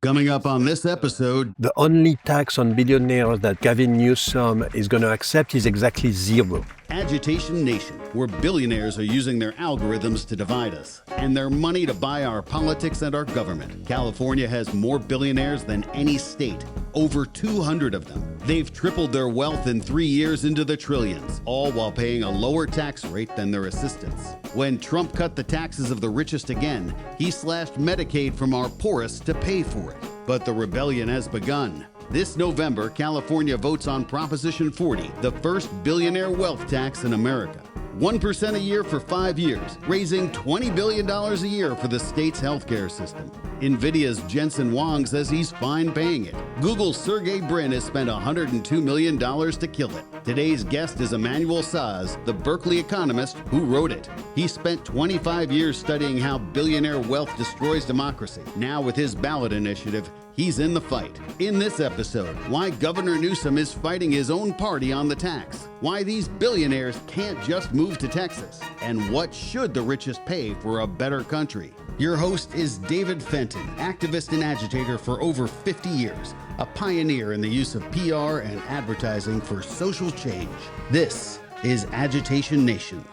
Coming up on this episode, The only tax on billionaires that Gavin Newsom is going to accept is exactly zero. Agitation Nation, where billionaires are using their algorithms to divide us and their money to buy our politics and our government. California has more billionaires than any state, over 200 of them. They've tripled their wealth in 3 years into the trillions, all while paying a lower tax rate than their assistants. When Trump cut the taxes of the richest again, he slashed Medicaid from our poorest to pay for it. But the rebellion has begun. This November, California votes on Proposition 40, the first billionaire wealth tax in America. 1% a year for 5 years, raising $20 billion a year for the state's healthcare system. NVIDIA's Jensen Huang says he's fine paying it. Google's Sergey Brin has spent $102 million to kill it. Today's guest is Emmanuel Saez, the Berkeley economist who wrote it. He spent 25 years studying how billionaire wealth destroys democracy. Now with his ballot initiative, he's in the fight. In this episode, why Governor Newsom is fighting his own party on the tax, why these billionaires can't just move to Texas, and what should the richest pay for a better country. Your host is David Fenton, activist and agitator for over 50 years, a pioneer in the use of PR and advertising for social change. This is Agitation Nation.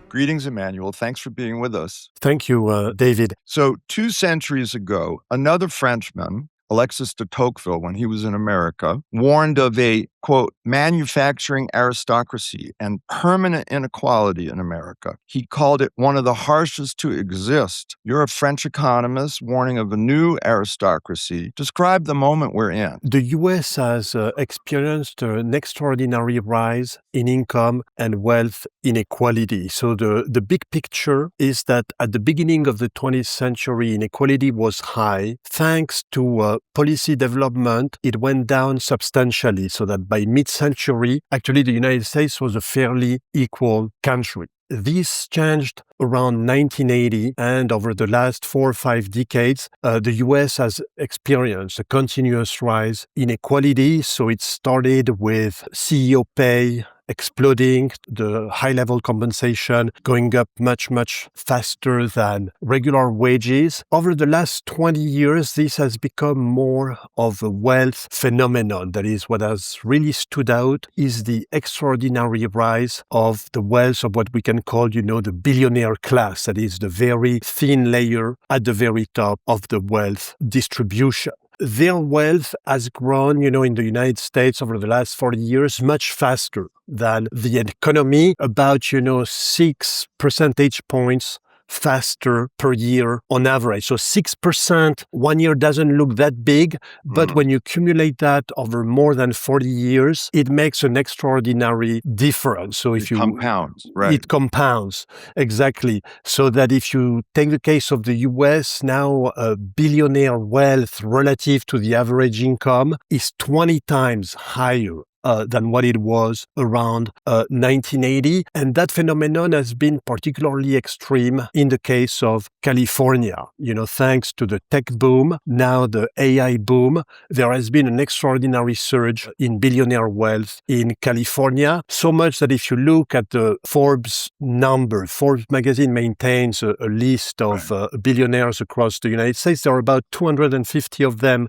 Greetings, Emmanuel. Thanks for being with us. Thank you, David. So 2 centuries ago, another Frenchman, Alexis de Tocqueville, when he was in America, warned of a, quote, manufacturing aristocracy and permanent inequality in America. He called it one of the harshest to exist. You're a French economist warning of a new aristocracy. Describe the moment we're in. The US has experienced an extraordinary rise in income and wealth inequality. So the big picture is that at the beginning of the 20th century, inequality was high. Thanks to policy development, it went down substantially, so that by mid-century, actually the United States was a fairly equal country. This changed around 1980, and over the last 4 or 5 decades, the US has experienced a continuous rise in inequality. So it started with CEO pay exploding, the high-level compensation going up much, much faster than regular wages. Over the last 20 years, this has become more of a wealth phenomenon. That is, what has really stood out is the extraordinary rise of the wealth of what we can call, the billionaire class. That is the very thin layer at the very top of the wealth distribution. Their wealth has grown, in the United States over the last 40 years much faster than the economy, about, 6 percentage points faster per year on average. So 6% 1 year doesn't look that big, but when you accumulate that over more than 40 years, it makes an extraordinary difference. So if It compounds, right? It compounds, exactly. So that if you take the case of the US, now billionaire wealth relative to the average income is 20 times higher than what it was around 1980. And that phenomenon has been particularly extreme in the case of California. Thanks to the tech boom, now the AI boom, there has been an extraordinary surge in billionaire wealth in California. So much that if you look at the Forbes number, Forbes magazine maintains a list of billionaires across the United States. There are about 250 of them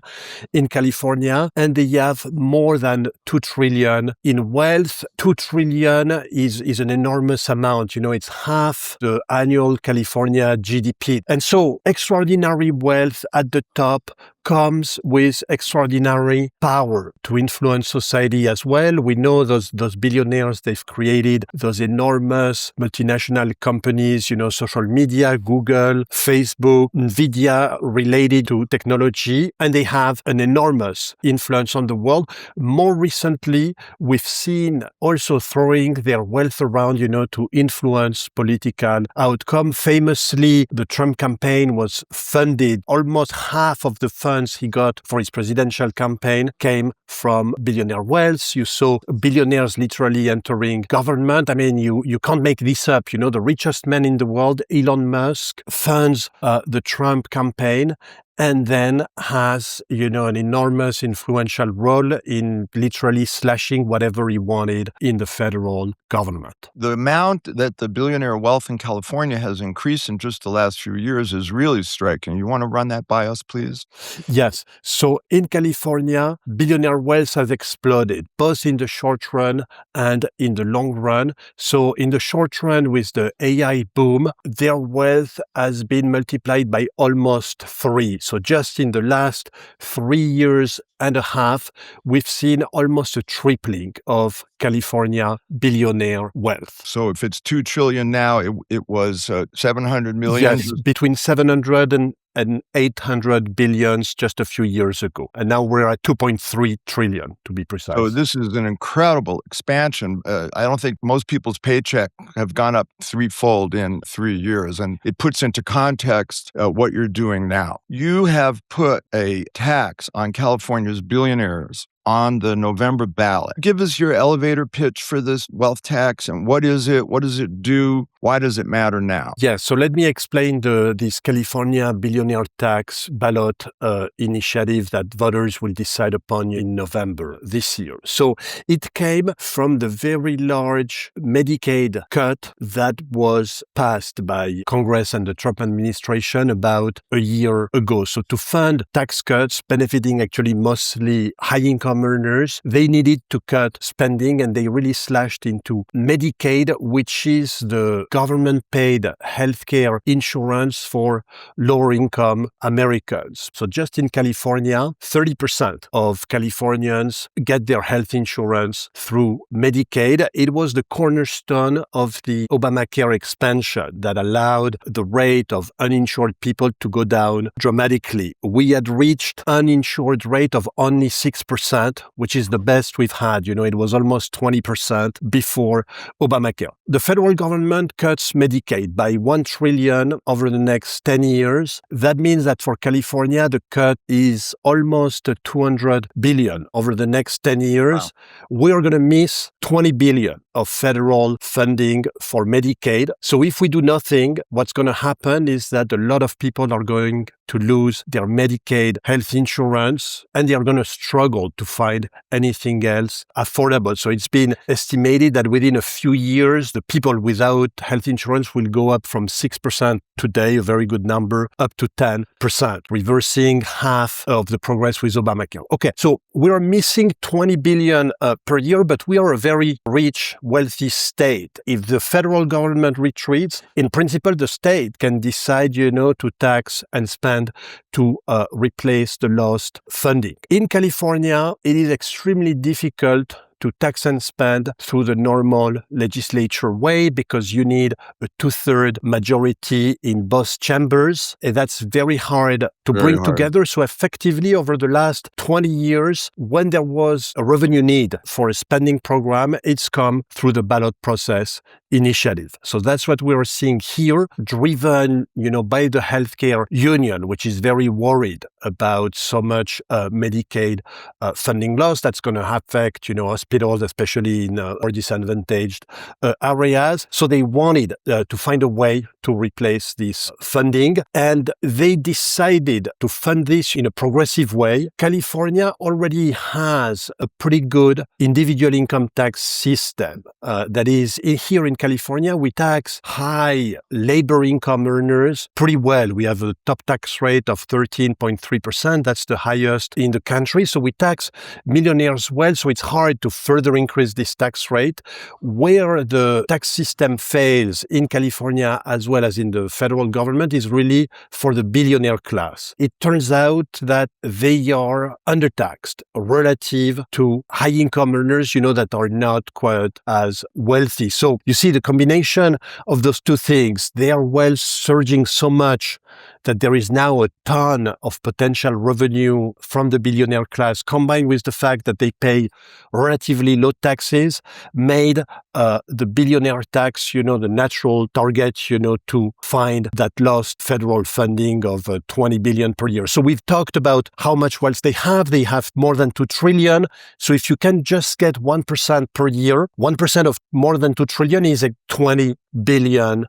in California, and they have more than $2 trillion in wealth. $2 trillion is an enormous amount. It's half the annual California GDP. And so extraordinary wealth at the top comes with extraordinary power to influence society as well. We know those billionaires, they've created those enormous multinational companies, social media, Google, Facebook, NVIDIA, related to technology, and they have an enormous influence on the world. More recently, we've seen also throwing their wealth around, to influence political outcome. Famously, the Trump campaign was funded, almost half of the funds he got for his presidential campaign came from billionaire wealth. You saw billionaires literally entering government. I mean, you can't make this up. The richest man in the world, Elon Musk, funds the Trump campaign. and then has, an enormous influential role in literally slashing whatever he wanted in the federal government. The amount that the billionaire wealth in California has increased in just the last few years is really striking. You want to run that by us, please? Yes. So in California, billionaire wealth has exploded, both in the short run and in the long run. So in the short run, with the AI boom, their wealth has been multiplied by almost 3. So just in the last 3 years and a half, we've seen almost a tripling of California billionaire wealth. So if it's $2 trillion now, it was 700 million? Yes, between 700 and 800 billions just a few years ago. And now we're at 2.3 trillion, to be precise. So this is an incredible expansion. I don't think most people's paycheck have gone up threefold in 3 years. And it puts into context what you're doing now. You have put a tax on California's billionaires on the November ballot. Give us your elevator pitch for this wealth tax, and what is it? What does it do? Why does it matter now? Yes, so let me explain this California billionaire tax ballot initiative that voters will decide upon in November this year. So it came from the very large Medicaid cut that was passed by Congress and the Trump administration about a year ago. So to fund tax cuts benefiting actually mostly high-income earners, they needed to cut spending, and they really slashed into Medicaid, which is the government-paid healthcare insurance for lower-income Americans. So just in California, 30% of Californians get their health insurance through Medicaid. It was the cornerstone of the Obamacare expansion that allowed the rate of uninsured people to go down dramatically. We had reached uninsured rate of only 6%, which is the best we've had. It was almost 20% before Obamacare. The federal government cuts Medicaid by $1 trillion over the next 10 years. That means that for California, the cut is almost $200 billion over the next 10 years. Wow. We're going to miss $20 billion of federal funding for Medicaid. So if we do nothing, what's going to happen is that a lot of people are going to lose their Medicaid health insurance, and they are going to struggle to find anything else affordable. So it's been estimated that within a few years, the people without health insurance will go up from 6% today, a very good number, up to 10%, reversing half of the progress with Obamacare. Okay, so we are missing $20 billion per year, but we are a very rich, wealthy state. If the federal government retreats, in principle, the state can decide, to tax and spend to replace the lost funding. In California, it is extremely difficult to tax and spend through the normal legislature way because you need a 2/3 majority in both chambers. And that's very hard to bring together. So effectively, over the last 20 years, when there was a revenue need for a spending program, it's come through the ballot process initiative. So that's what we're seeing here, driven, by the healthcare union, which is very worried about so much Medicaid funding loss that's going to affect, hospitals, especially in more disadvantaged areas. So they wanted to find a way to replace this funding, and they decided to fund this in a progressive way. California already has a pretty good individual income tax system. That is, here in California, we tax high labor income earners pretty well. We have a top tax rate of 13.3%. That's the highest in the country. So we tax millionaires well. So it's hard to further increase this tax rate. Where the tax system fails in California as well as in the federal government is really for the billionaire class. It turns out that they are undertaxed relative to high income earners, that are not quite as wealthy. So you see the combination of those two things, they are wealth surging so much that there is now a ton of potential revenue from the billionaire class, combined with the fact that they pay relatively low taxes, made the billionaire tax, the natural target, to find that lost federal funding of $20 billion per year. So we've talked about how much wealth they have. They have more than $2 trillion. So if you can just get 1% per year, 1% of more than $2 trillion is $20 billion.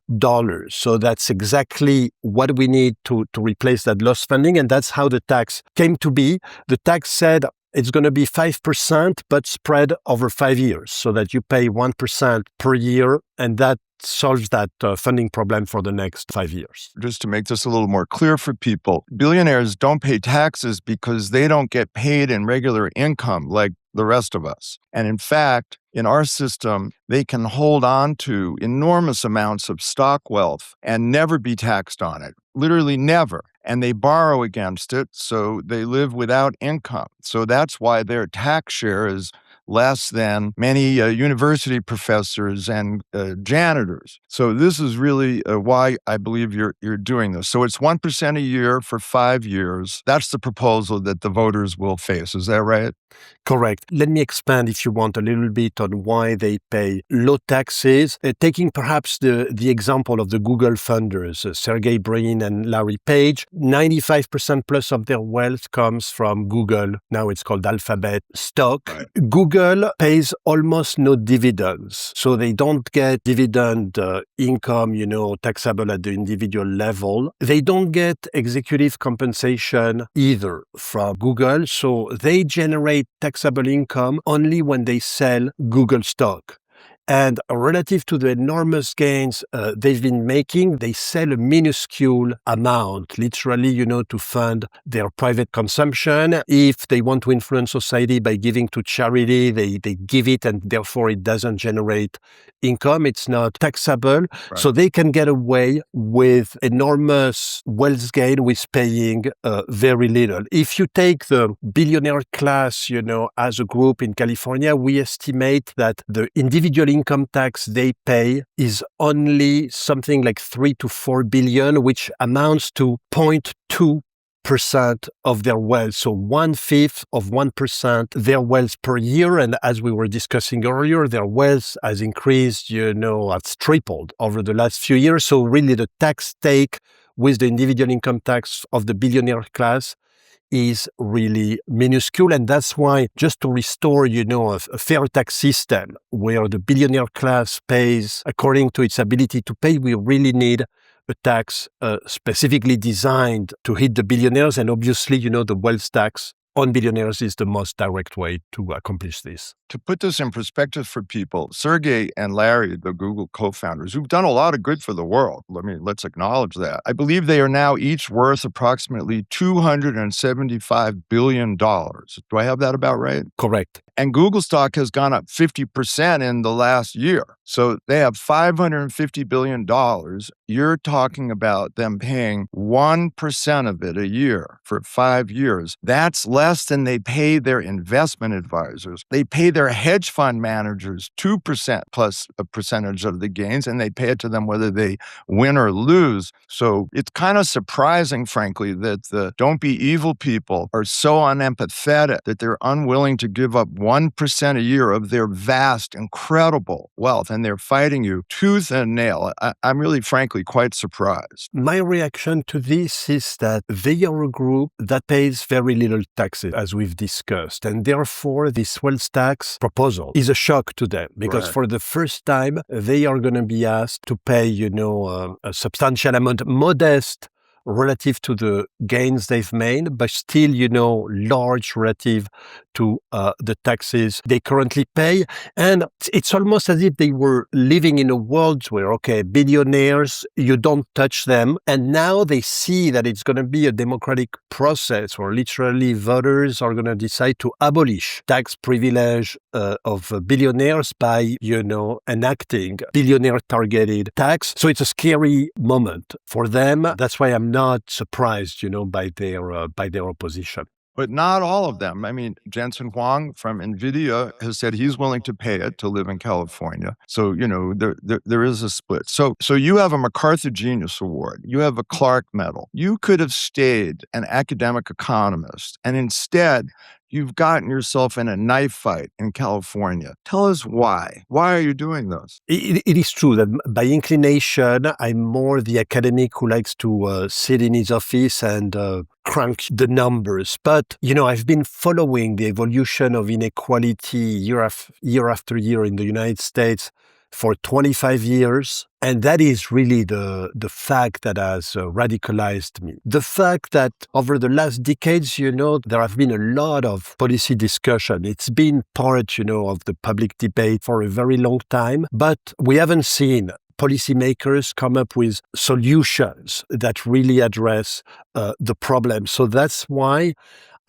So that's exactly what we need to replace that lost funding. And that's how the tax came to be. The tax said it's going to be 5%, but spread over 5 years so that you pay 1% per year. And that solves that funding problem for the next 5 years. Just to make this a little more clear for people, billionaires don't pay taxes because they don't get paid in regular income like the rest of us. And in fact, in our system, they can hold on to enormous amounts of stock wealth and never be taxed on it, literally never. And they borrow against it, so they live without income. So that's why their tax share is less than many university professors and janitors. So this is really why I believe you're doing this. So it's 1% a year for 5 years. That's the proposal that the voters will face. Is that right? Correct. Let me expand, if you want, a little bit on why they pay low taxes. Taking perhaps the example of the Google funders, Sergey Brin and Larry Page, 95% plus of their wealth comes from Google. Now it's called Alphabet stock. Right. Google pays almost no dividends. So they don't get dividend income, taxable at the individual level. They don't get executive compensation either from Google. So they generate taxable income only when they sell Google stock. And relative to the enormous gains they've been making, they sell a minuscule amount, literally, to fund their private consumption. If they want to influence society by giving to charity, they give it, and therefore it doesn't generate income. It's not taxable. Right. So they can get away with enormous wealth gain with paying very little. If you take the billionaire class, as a group in California, we estimate that the individual income tax they pay is only something like 3 to 4 billion, which amounts to 0.2% of their wealth. So 1/5 of 1% their wealth per year. And as we were discussing earlier, their wealth has increased, has tripled over the last few years. So really the tax take with the individual income tax of the billionaire class is really minuscule. And that's why, just to restore, a fair tax system where the billionaire class pays according to its ability to pay, we really need a tax specifically designed to hit the billionaires. And obviously, the wealth tax on billionaires is the most direct way to accomplish this. To put this in perspective for people, Sergey and Larry, the Google co-founders, who've done a lot of good for the world, let's acknowledge that. I believe they are now each worth approximately $275 billion. Do I have that about right? Correct. And Google stock has gone up 50% in the last year. So they have $550 billion. You're talking about them paying 1% of it a year for 5 years. That's less than they pay their investment advisors. They pay their hedge fund managers 2% plus a percentage of the gains, and they pay it to them whether they win or lose. So it's kind of surprising, frankly, that the don't be evil people are so unempathetic that they're unwilling to give up 1% a year of their vast, incredible wealth, and they're fighting you tooth and nail. I'm really, frankly, quite surprised. My reaction to this is that they are a group that pays very little taxes, as we've discussed, and therefore this wealth tax proposal is a shock to them, because for the first time, they are going to be asked to pay, a substantial amount, modest relative to the gains they've made, but still, large relative to the taxes they currently pay. And it's almost as if they were living in a world where, billionaires, you don't touch them. And now they see that it's going to be a democratic process where literally voters are going to decide to abolish tax privilege of billionaires by, enacting billionaire-targeted tax. So it's a scary moment for them. That's why I'm not surprised, by their opposition. But not all of them. I mean, Jensen Huang from NVIDIA has said he's willing to pay it to live in California. So, there is a split. So you have a MacArthur Genius Award. You have a Clark Medal. You could have stayed an academic economist, and instead, you've gotten yourself in a knife fight in California. Tell us why. Why are you doing this? It is true that by inclination, I'm more the academic who likes to sit in his office and crunch the numbers. But, I've been following the evolution of inequality year after year in the United States for 25 years. And that is really the fact that has radicalized me. The fact that over the last decades, there have been a lot of policy discussion. It's been part, of the public debate for a very long time, but we haven't seen policymakers come up with solutions that really address the problem. So that's why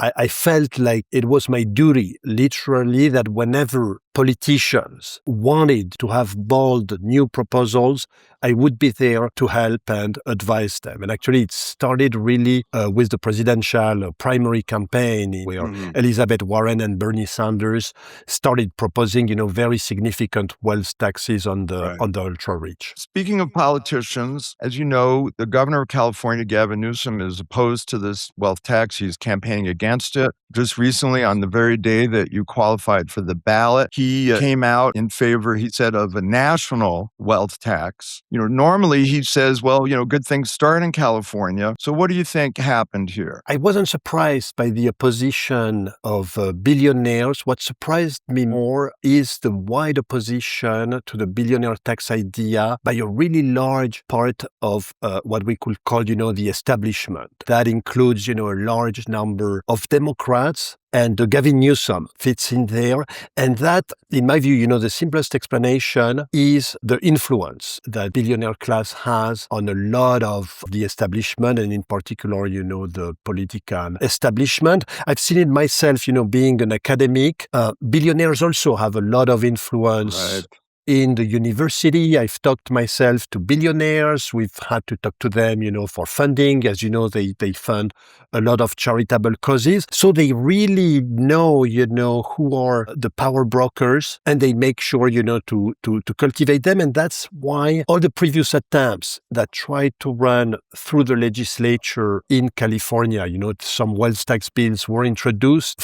I felt like it was my duty, literally, that whenever politicians wanted to have bold new proposals, I would be there to help and advise them. And actually, it started really with the presidential primary campaign where Elizabeth Warren and Bernie Sanders started proposing, very significant wealth taxes on the ultra-rich. Speaking of politicians, as you know, the governor of California, Gavin Newsom, is opposed to this wealth tax. He's campaigning against it. Just recently, on the very day that you qualified for the ballot, he came out in favor, he said, of a national wealth tax. Normally he says, well, good things start in California. So what do you think happened here? I wasn't surprised by the opposition of billionaires. What surprised me more is the wide opposition to the billionaire tax idea by a really large part of what we could call, the establishment. That includes, a large number of Democrats. And Gavin Newsom fits in there. And that, in my view, the simplest explanation is the influence that billionaire class has on a lot of the establishment, and in particular, the political establishment. I've seen it myself, being an academic. Billionaires also have a lot of influence. In the university, I've talked myself to billionaires. We've had to talk to them, for funding. As you know, they fund a lot of charitable causes. So they really know, who are the power brokers, and they make sure, to cultivate them. And that's why all the previous attempts that tried to run through the legislature in California, some wealth tax bills were introduced,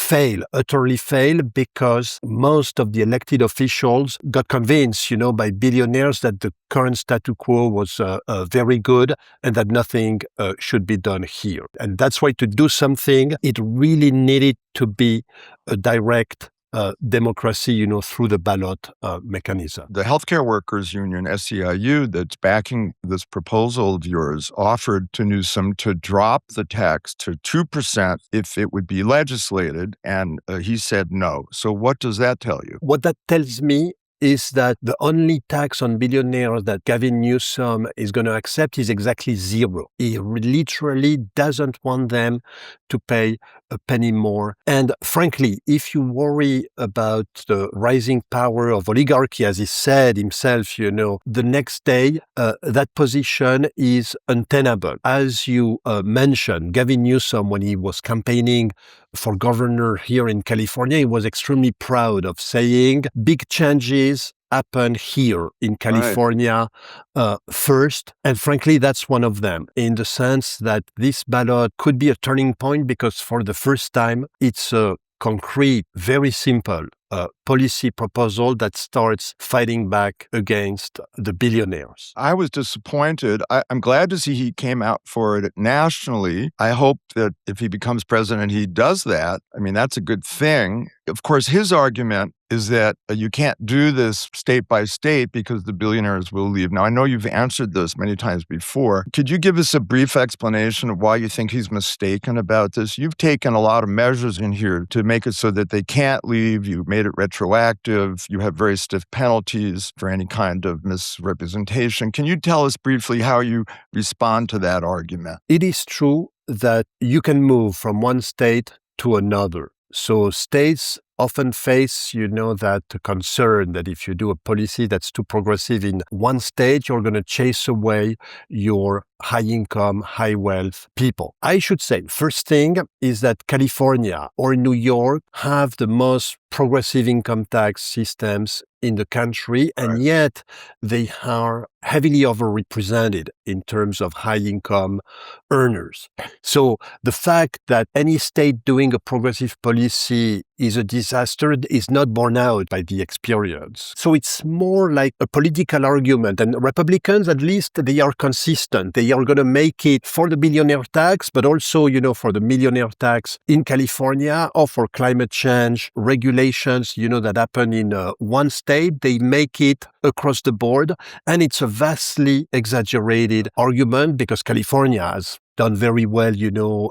utterly fail, because most of the elected officials got convinced by billionaires that the current statu quo was very good and that nothing should be done here. And that's why to do something, it really needed to be a direct democracy, through the ballot mechanism. The Healthcare Workers Union, SEIU, that's backing this proposal of yours, offered to Newsom to drop the tax to 2% if it would be legislated, and he said no. So what does that tell you? What that tells me is that the only tax on billionaires that Gavin Newsom is going to accept is exactly zero. He literally doesn't want them to pay a penny more. And frankly, if you worry about the rising power of oligarchy, as he said himself, the next day, that position is untenable. As you mentioned, Gavin Newsom, when he was campaigning for governor here in California, he was extremely proud of saying big changes happen here in California first. And frankly, that's one of them, in the sense that this ballot could be a turning point, because for the first time, it's a concrete, very simple policy proposal that starts fighting back against the billionaires. I was disappointed. I'm glad to see he came out for it nationally. I hope that if he becomes president, he does that. I mean, that's a good thing. Of course, his argument is that you can't do this state by state because the billionaires will leave. Now, I know you've answered this many times before. Could you give us a brief explanation of why you think he's mistaken about this? You've taken a lot of measures in here to make it so that they can't leave. You made it retroactive. You have very stiff penalties for any kind of misrepresentation. Can you tell us briefly how you respond to that argument? It is true that you can move from one state to another. So states often face, that concern that if you do a policy that's too progressive in one state, you're going to chase away your high income, high wealth people. I should say, first thing is that California or New York have the most progressive income tax systems in the country, and yet they are heavily overrepresented in terms of high income earners. So the fact that any state doing a progressive policy is a disaster is not borne out by the experience. So it's more like a political argument, and Republicans, at least, they are consistent. They are going to make it for the billionaire tax, but also, for the millionaire tax in California, or for climate change regulation calculations, that happen in one state, they make it across the board. And it's a vastly exaggerated argument because California has done very well,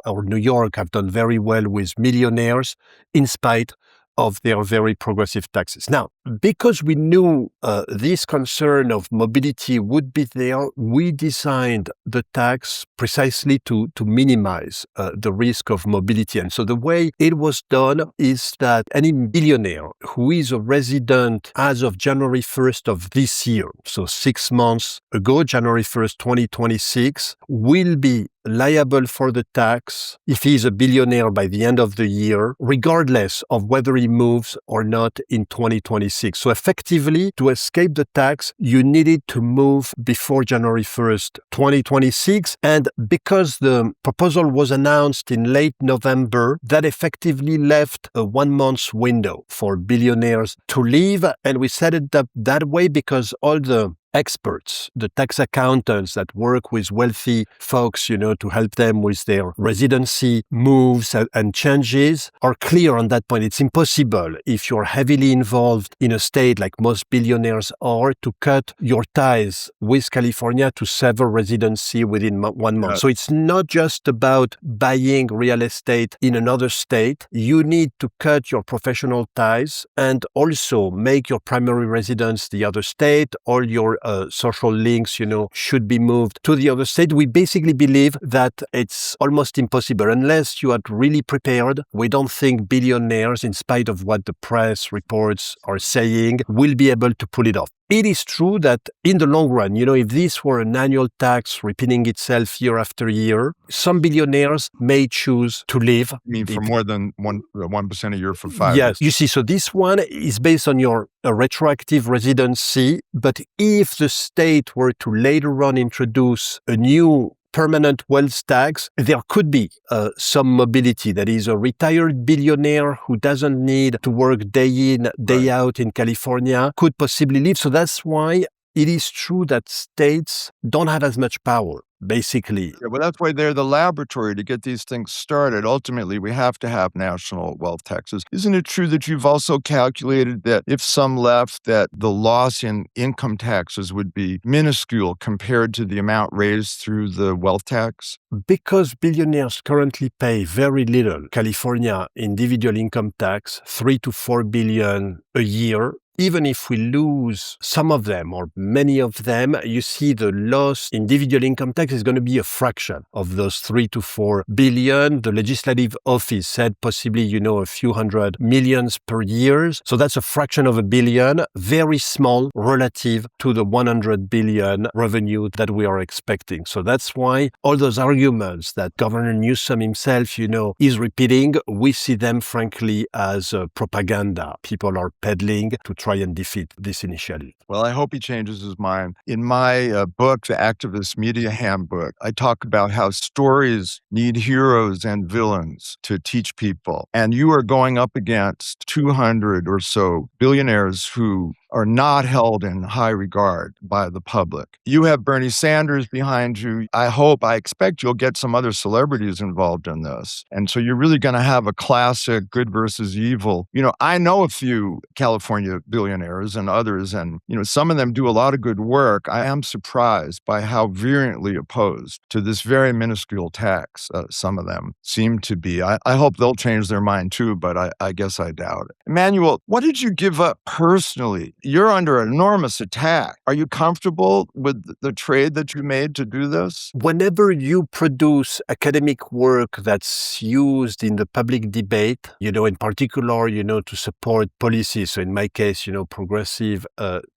or New York have done very well with millionaires in spite of their very progressive taxes. Now, because we knew this concern of mobility would be there, we designed the tax precisely to minimize the risk of mobility. And so the way it was done is that any billionaire who is a resident as of January 1st of this year, so 6 months ago, January 1st, 2026, will be liable for the tax if he is a billionaire by the end of the year, regardless of whether he moves or not in 2026. So effectively, to escape the tax, you needed to move before January 1st, 2026. And because the proposal was announced in late November, that effectively left a 1 month window for billionaires to leave. And we set it up that way because all the experts, the tax accountants that work with wealthy folks, to help them with their residency moves and changes are clear on that point. It's impossible if you're heavily involved in a state like most billionaires are to cut your ties with California to sever residency within 1 month. So it's not just about buying real estate in another state. You need to cut your professional ties and also make your primary residence the other state. All your social links, should be moved to the other state. We basically believe that it's almost impossible unless you are really prepared. We don't think billionaires, in spite of what the press reports are saying, will be able to pull it off. It is true that in the long run, if this were an annual tax repeating itself year after year, some billionaires may choose to leave. I mean, for more than 1% a year for 5 years. Yes, you see, so this one is based on your retroactive residency, but if the state were to later on introduce a new permanent wealth tax, there could be some mobility. That is, a retired billionaire who doesn't need to work day in, day out in California could possibly leave. So that's why it is true that states don't have as much power, basically. Yeah, well, that's why they're the laboratory to get these things started. Ultimately, we have to have national wealth taxes. Isn't it true that you've also calculated that if some left, that the loss in income taxes would be minuscule compared to the amount raised through the wealth tax? Because billionaires currently pay very little California individual income tax, 3 to 4 billion a year, even if we lose some of them or many of them, you see the lost individual income tax is going to be a fraction of those 3 to 4 billion. The legislative office said possibly, a few hundred millions per year. So that's a fraction of a billion, very small relative to the 100 billion revenue that we are expecting. So that's why all those arguments that Governor Newsom himself, is repeating, we see them frankly as propaganda. People are peddling to try and defeat this initiative. Well, I hope he changes his mind. In my book, The Activist Media Handbook, I talk about how stories need heroes and villains to teach people. And you are going up against 200 or so billionaires who are not held in high regard by the public. You have Bernie Sanders behind you. I expect you'll get some other celebrities involved in this. And so you're really going to have a classic good versus evil. I know a few California billionaires and others, and, some of them do a lot of good work. I am surprised by how virulently opposed to this very minuscule tax some of them seem to be. I hope they'll change their mind too, but I guess I doubt it. Emmanuel, what did you give up personally? You're under enormous attack. Are you comfortable with the trade that you made to do this? Whenever you produce academic work that's used in the public debate, in particular, to support policies, so in my case, progressive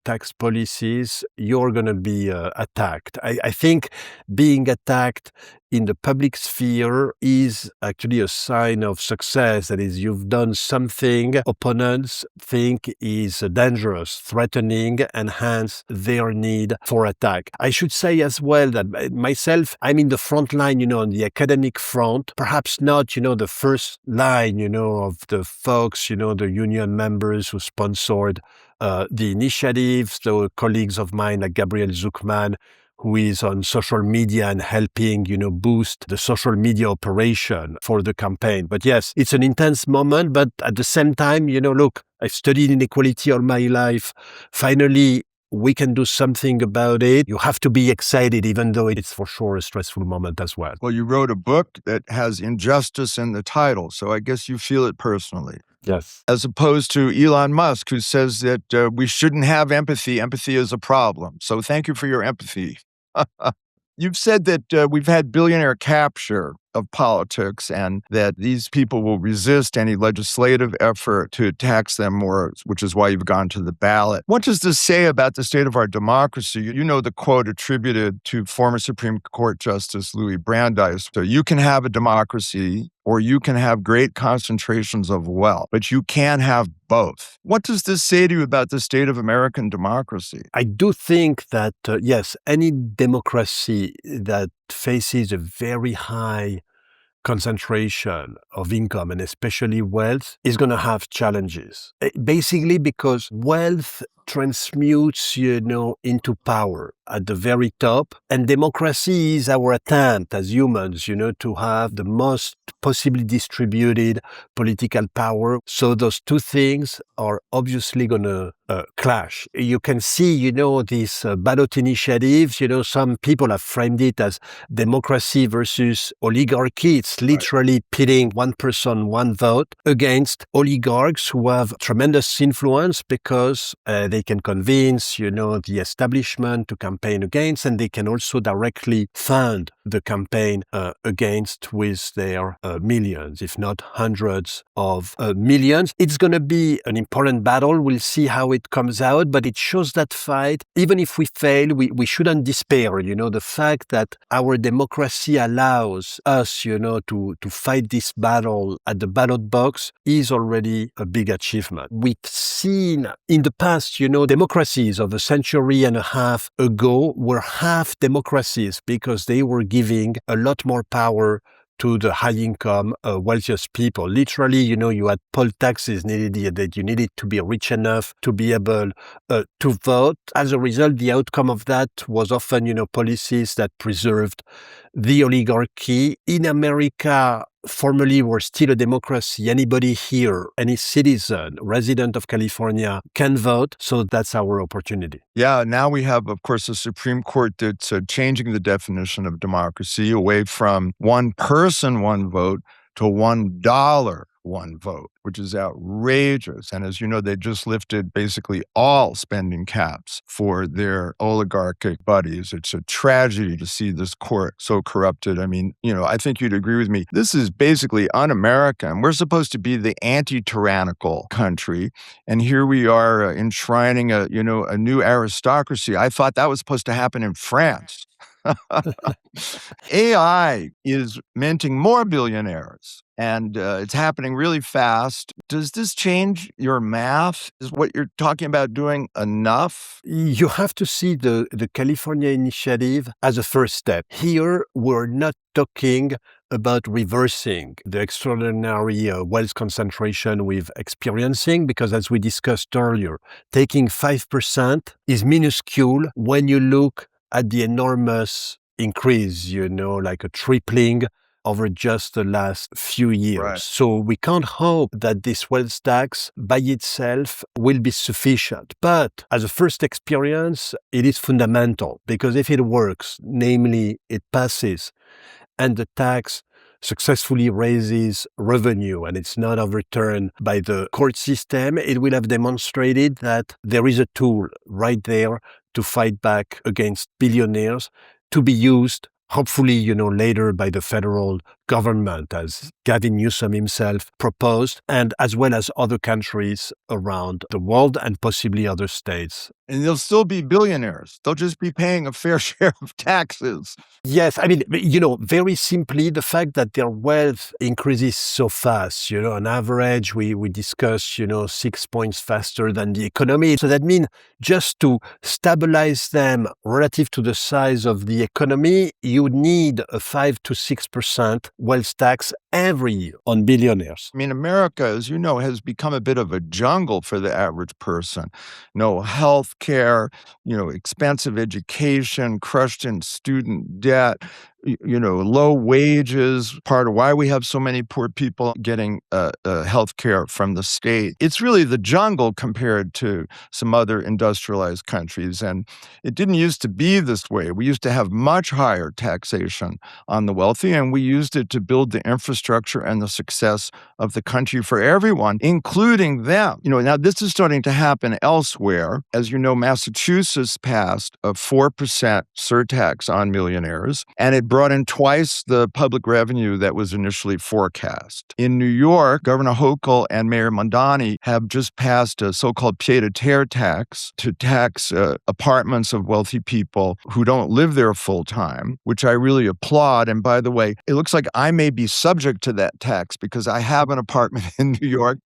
tax policies, you're going to be attacked. I think being attacked in the public sphere is actually a sign of success. That is, you've done something opponents think is dangerous, threatening, and hence their need for attack. I should say as well that myself, I'm in the front line, on the academic front, perhaps not, the first line, of the folks, the union members who sponsored the initiative. So colleagues of mine like Gabriel Zucman, who is on social media and helping, boost the social media operation for the campaign. But yes, it's an intense moment, but at the same time, look, I've studied inequality all my life. Finally, we can do something about it. You have to be excited, even though it's for sure a stressful moment as well. Well, you wrote a book that has injustice in the title, so I guess you feel it personally. Yes. As opposed to Elon Musk, who says that we shouldn't have empathy. Empathy is a problem. So thank you for your empathy. You've said that we've had billionaire capture of politics and that these people will resist any legislative effort to tax them more, which is why you've gone to the ballot. What does this say about the state of our democracy? You know the quote attributed to former Supreme Court Justice Louis Brandeis. So you can have a democracy or you can have great concentrations of wealth, but you can't have both. What does this say to you about the state of American democracy? I do think that, yes, any democracy that faces a very high concentration of income and especially wealth is going to have challenges. Basically because wealth transmutes, into power at the very top. And democracy is our attempt as humans, to have the most possibly distributed political power. So those two things are obviously going to clash. You can see, these ballot initiatives, some people have framed it as democracy versus oligarchy. It's literally pitting one person, one vote against oligarchs who have tremendous influence because they can convince, the establishment to campaign against, and they can also directly fund the campaign against with their millions, if not hundreds of millions. It's going to be an important battle. We'll see how it comes out, but it shows that fight. Even if we fail, we shouldn't despair. The fact that our democracy allows us, to fight this battle at the ballot box is already a big achievement. We've seen in the past, democracies of a century and a half ago were half democracies because they were giving a lot more power to the high-income, wealthiest people. Literally, you had poll taxes needed, that you needed to be rich enough to be able to vote. As a result, the outcome of that was often, policies that preserved the oligarchy. In America, formerly we're still a democracy. Anybody here, any citizen, resident of California can vote. So that's our opportunity. Yeah, now we have, of course, a Supreme Court that's changing the definition of democracy away from one person, one vote to $1 one vote, which is outrageous. And as you know, they just lifted basically all spending caps for their oligarchic buddies. It's a tragedy to see this court so corrupted. I mean, I think you'd agree with me. This is basically un-American. We're supposed to be the anti-tyrannical country. And here we are enshrining a new aristocracy. I thought that was supposed to happen in France. AI is minting more billionaires, and it's happening really fast. Does this change your math? Is what you're talking about doing enough? You have to see the California initiative as a first step. Here, we're not talking about reversing the extraordinary wealth concentration we're experiencing, because as we discussed earlier, taking 5% is minuscule when you look at the enormous increase, like a tripling over just the last few years. Right. So we can't hope that this wealth tax by itself will be sufficient. But as a first experience, it is fundamental, because if it works, namely it passes and the tax successfully raises revenue and it's not overturned by the court system, it will have demonstrated that there is a tool right there to fight back against billionaires, to be used, hopefully, later by the federal government, as Gavin Newsom himself proposed, and as well as other countries around the world and possibly other states. And they'll still be billionaires. They'll just be paying a fair share of taxes. Yes, I mean, very simply, the fact that their wealth increases so fast, on average, we discuss, 6 points faster than the economy. So that means just to stabilize them relative to the size of the economy, you need a 5 to 6% wealth tax every year on billionaires. I mean, America, as you know, has become a bit of a jungle for the average person. No health care, expensive education, crushed in student debt, low wages, part of why we have so many poor people getting health care from the state. It's really the jungle compared to some other industrialized countries. And it didn't used to be this way. We used to have much higher taxation on the wealthy, and we used it to build the infrastructure and the success of the country for everyone, including them. Now this is starting to happen elsewhere. As you know, Massachusetts passed a 4% surtax on millionaires, and it brought in twice the public revenue that was initially forecast. In New York, Governor Hochul and Mayor Mondani have just passed a so-called pied-à-terre tax to tax apartments of wealthy people who don't live there full-time, which I really applaud. And by the way, it looks like I may be subject to that tax because I have an apartment in New York,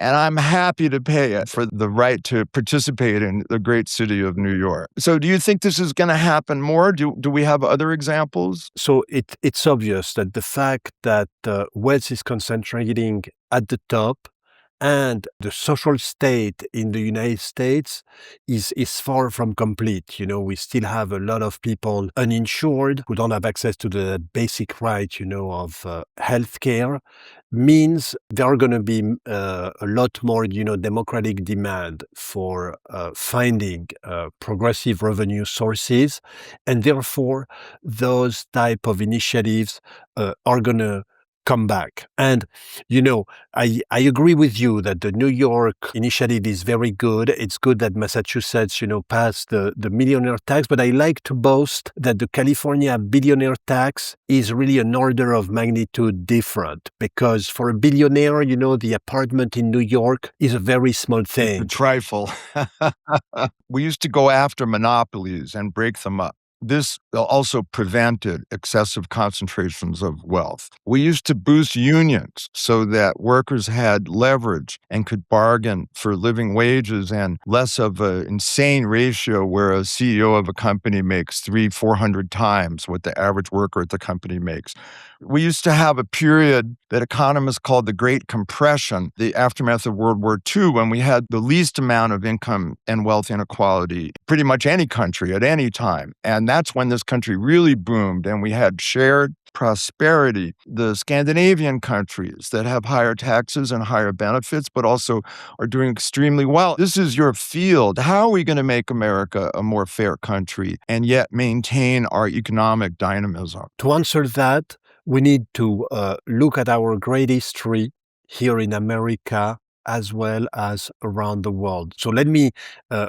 and I'm happy to pay it for the right to participate in the great city of New York. So do you think this is going to happen more? Do we have other examples? So it's obvious that the fact that wealth is concentrating at the top and the social state in the United States is far from complete. We still have a lot of people uninsured who don't have access to the basic right, of healthcare. Means there are going to be a lot more, democratic demand for finding progressive revenue sources, and therefore those type of initiatives are going to come back. And, I agree with you that the New York initiative is very good. It's good that Massachusetts, passed the millionaire tax, but I like to boast that the California billionaire tax is really an order of magnitude different, because for a billionaire, the apartment in New York is a very small thing. A trifle. We used to go after monopolies and break them up. This also prevented excessive concentrations of wealth. We used to boost unions so that workers had leverage and could bargain for living wages and less of an insane ratio where a CEO of a company makes 300-400 times what the average worker at the company makes. We used to have a period that economists called the Great Compression, the aftermath of World War II, when we had the least amount of income and wealth inequality, pretty much any country at any time. And that's when this country really boomed, and we had shared prosperity. The Scandinavian countries that have higher taxes and higher benefits, but also are doing extremely well. This is your field. How are we going to make America a more fair country and yet maintain our economic dynamism? To answer that, we need to look at our great history here in America as well as around the world. So let me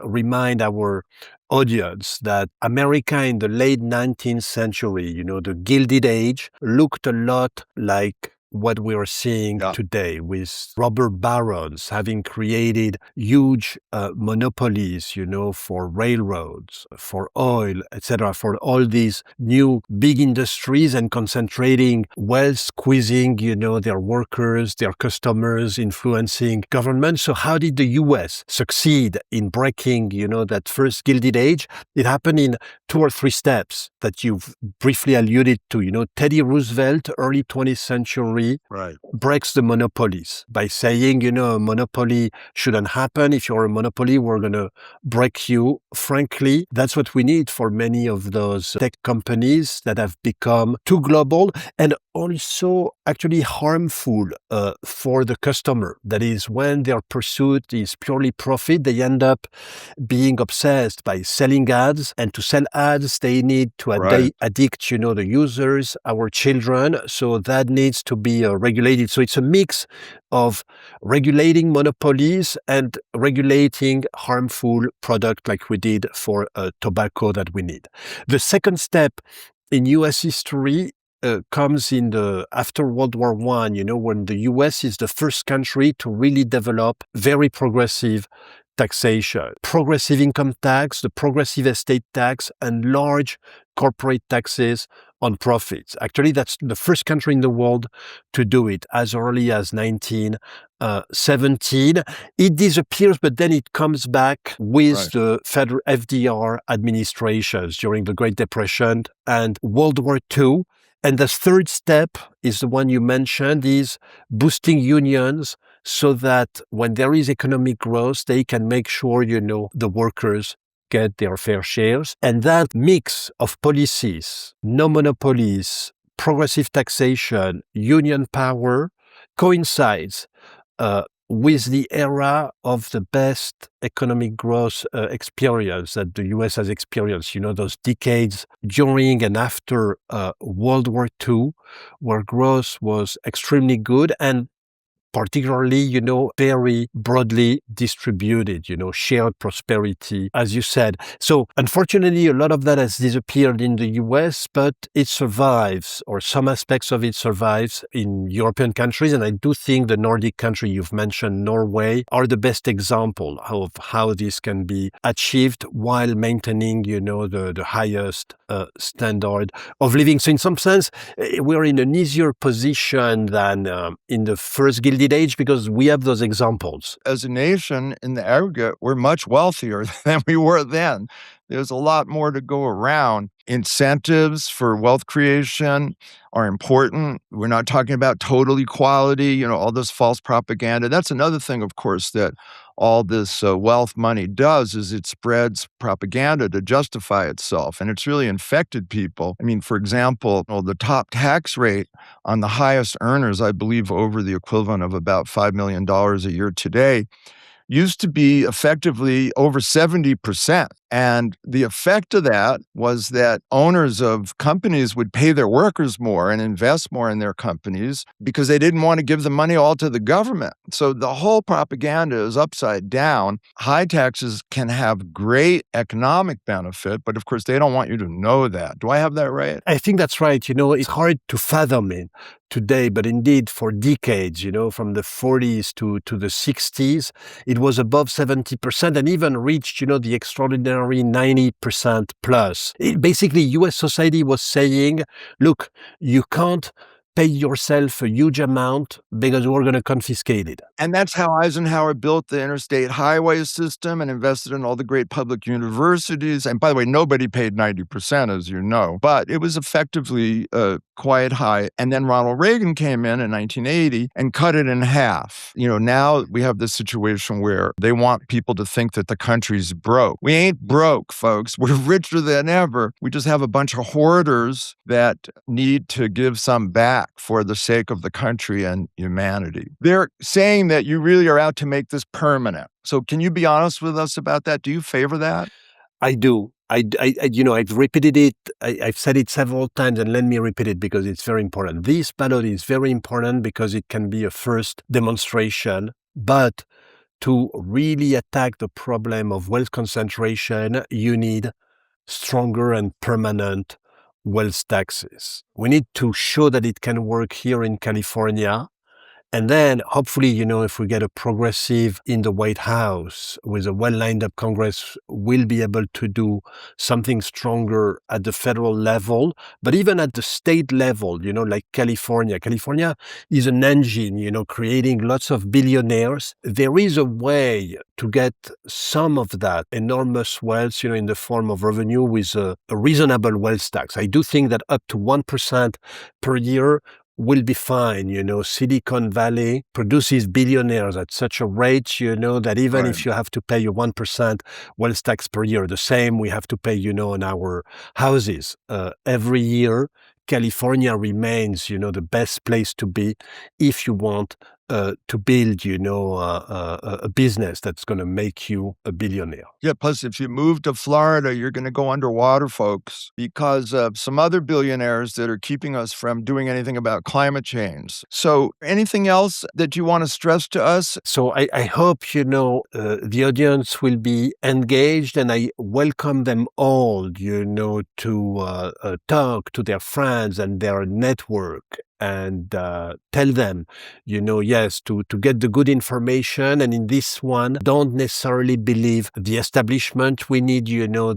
remind our audience that America in the late 19th century, the Gilded Age, looked a lot like what we are seeing today, with robber barons having created huge monopolies, for railroads, for oil, etc., for all these new big industries, and concentrating wealth, squeezing, their workers, their customers, influencing government. So how did the US succeed in breaking, that first Gilded Age? It happened in 2 or 3 steps that you've briefly alluded to. Teddy Roosevelt, early 20th century, breaks the monopolies by saying, a monopoly shouldn't happen. If you're a monopoly, we're going to break you. Frankly, that's what we need for many of those tech companies that have become too global and also actually harmful for the customer. That is, when their pursuit is purely profit, they end up being obsessed by selling ads, and to sell ads, they need to addict, the users, our children. So that needs to be regulated. So it's a mix of regulating monopolies and regulating harmful product like we did for tobacco that we need. The second step in US history comes in after World War I, when the US is the first country to really develop very progressive taxation, progressive income tax, the progressive estate tax, and large corporate taxes on profits. Actually, that's the first country in the world to do it as early as 1917. It disappears, but then it comes back with the federal FDR administrations during the Great Depression and World War II. And the third step is the one you mentioned, is boosting unions so that when there is economic growth, they can make sure, the workers get their fair shares. And that mix of policies, no monopolies, progressive taxation, union power coincides with the era of the best economic growth experience that the US has experienced, those decades during and after World War II, where growth was extremely good and particularly, very broadly distributed, shared prosperity, as you said. So unfortunately, a lot of that has disappeared in the US, but it survives, or some aspects of it survives in European countries. And I do think the Nordic country you've mentioned, Norway, are the best example of how this can be achieved while maintaining, the highest standard of living. So in some sense, we're in an easier position than in the first Gilded Age because we have those examples. As a nation, in the aggregate, we're much wealthier than we were then. There's a lot more to go around. Incentives for wealth creation are important. We're not talking about total equality, all this false propaganda. That's another thing, of course, that all this wealth money does is it spreads propaganda to justify itself, and it's really infected people. I mean, for example, the top tax rate on the highest earners, I believe over the equivalent of about $5 million a year today, used to be effectively over 70%. And the effect of that was that owners of companies would pay their workers more and invest more in their companies because they didn't want to give the money all to the government. So the whole propaganda is upside down. High taxes can have great economic benefit, but of course they don't want you to know that. Do I have that right? I think that's right. It's hard to fathom it today, but indeed for decades, from the 40s to the 60s, it was above 70% and even reached, the extraordinary 90% plus. Basically, US society was saying, look, you can't pay yourself a huge amount because we're going to confiscate it. And that's how Eisenhower built the interstate highway system and invested in all the great public universities. And by the way, nobody paid 90%, as you know, but it was effectively quite high. And then Ronald Reagan came in 1980 and cut it in half. Now we have this situation where they want people to think that the country's broke. We ain't broke, folks. We're richer than ever. We just have a bunch of hoarders that need to give some back for the sake of the country and humanity. They're saying that you really are out to make this permanent. So can you be honest with us about that? Do you favor that? I do. I've repeated it. I've said it several times, and let me repeat it because it's very important. This ballot is very important because it can be a first demonstration, but to really attack the problem of wealth concentration, you need stronger and permanent wealth taxes. We need to show that it can work here in California. And then hopefully, if we get a progressive in the White House with a well-lined up Congress, we'll be able to do something stronger at the federal level, but even at the state level, like California. California is an engine, creating lots of billionaires. There is a way to get some of that enormous wealth, in the form of revenue with a reasonable wealth tax. I do think that up to 1% per year will be fine. Silicon Valley produces billionaires at such a rate, that even if you have to pay a 1% wealth tax per year, the same we have to pay, on our houses every year, California remains, the best place to be if you want to build, a business that's going to make you a billionaire. Yeah, plus if you move to Florida, you're going to go underwater, folks, because of some other billionaires that are keeping us from doing anything about climate change. So anything else that you want to stress to us? So I hope, the audience will be engaged, and I welcome them all, to talk to their friends and their network and tell them, yes, to get the good information. And in this one, don't necessarily believe the establishment. We need,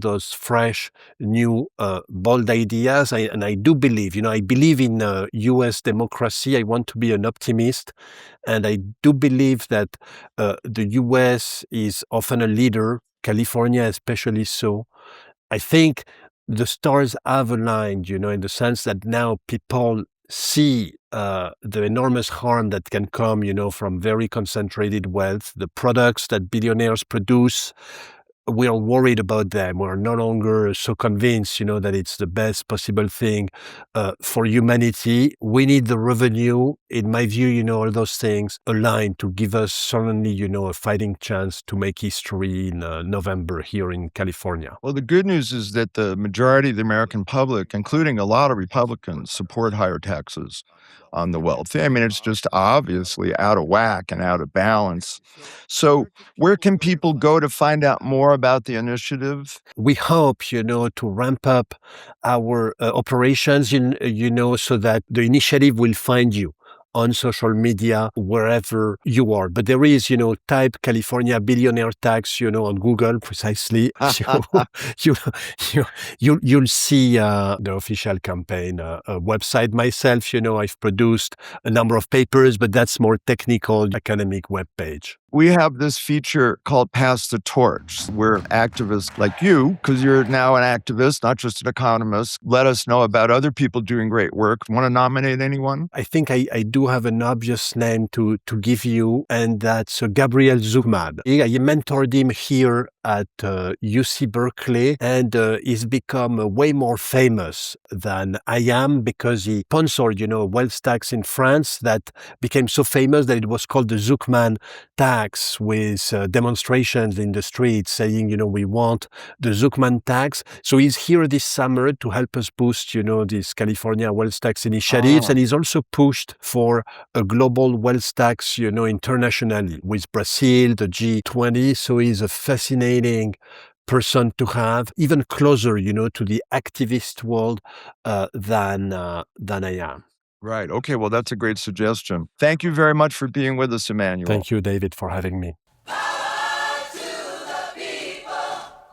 those fresh, new, bold ideas. I do believe, I believe in U.S. democracy. I want to be an optimist. And I do believe that the U.S. is often a leader, California especially so. I think the stars have aligned, in the sense that now people see the enormous harm that can come, from very concentrated wealth, the products that billionaires produce. We are worried about them. We're no longer so convinced, that it's the best possible thing for humanity. We need the revenue. In my view, all those things align to give us suddenly, a fighting chance to make history in November here in California. Well, the good news is that the majority of the American public, including a lot of Republicans, support higher taxes on the wealthy. I mean, it's just obviously out of whack and out of balance. So where can people go to find out more about the initiative? We hope, to ramp up our operations, so that the initiative will find you on social media, wherever you are. But there is, type California billionaire tax, on Google precisely. You'll see the official campaign website. Myself, I've produced a number of papers, but that's more technical academic webpage. We have this feature called Pass the Torch, where activists like you, because you're now an activist, not just an economist, let us know about other people doing great work. Want to nominate anyone? I think I do have an obvious name to give you, and that's Gabriel Zucman. I mentored him here at UC Berkeley, and he's become way more famous than I am because he sponsored, a wealth tax in France that became so famous that it was called the Zucman tax, with demonstrations in the streets saying, we want the Zucman tax. So he's here this summer to help us boost, these California wealth tax initiatives. And he's also pushed for a global wealth tax, internationally with Brazil, the G20. So he's a fascinating person to have, even closer, to the activist world than I am. Right. Okay. Well, that's a great suggestion. Thank you very much for being with us, Emmanuel. Thank you, David, for having me.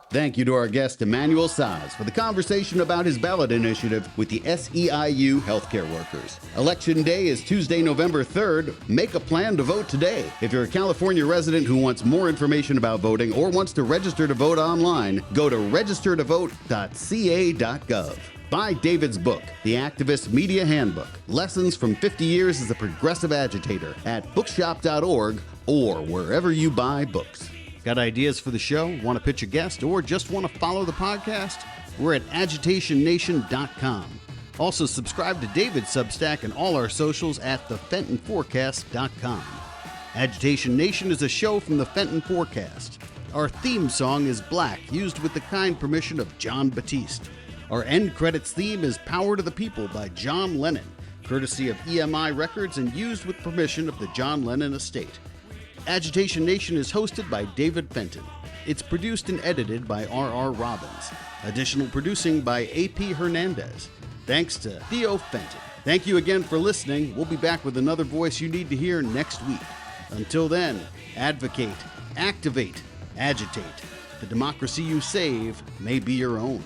Thank you to our guest, Emmanuel Saez, for the conversation about his ballot initiative with the SEIU healthcare workers. Election Day is Tuesday, November 3rd. Make a plan to vote today. If you're a California resident who wants more information about voting or wants to register to vote online, go to registertovote.ca.gov. Buy David's book, The Activist Media Handbook, Lessons from 50 Years as a Progressive Agitator, at bookshop.org or wherever you buy books. Got ideas for the show? Want to pitch a guest or just want to follow the podcast? We're at agitationnation.com. Also subscribe to David's Substack and all our socials at thefentonforecast.com. Agitation Nation is a show from the Fenton Forecast. Our theme song is Black, used with the kind permission of John Batiste. Our end credits theme is Power to the People by John Lennon, courtesy of EMI Records and used with permission of the John Lennon Estate. Agitation Nation is hosted by David Fenton. It's produced and edited by R.R. Robbins. Additional producing by A.P. Hernandez. Thanks to Theo Fenton. Thank you again for listening. We'll be back with another voice you need to hear next week. Until then, advocate, activate, agitate. The democracy you save may be your own.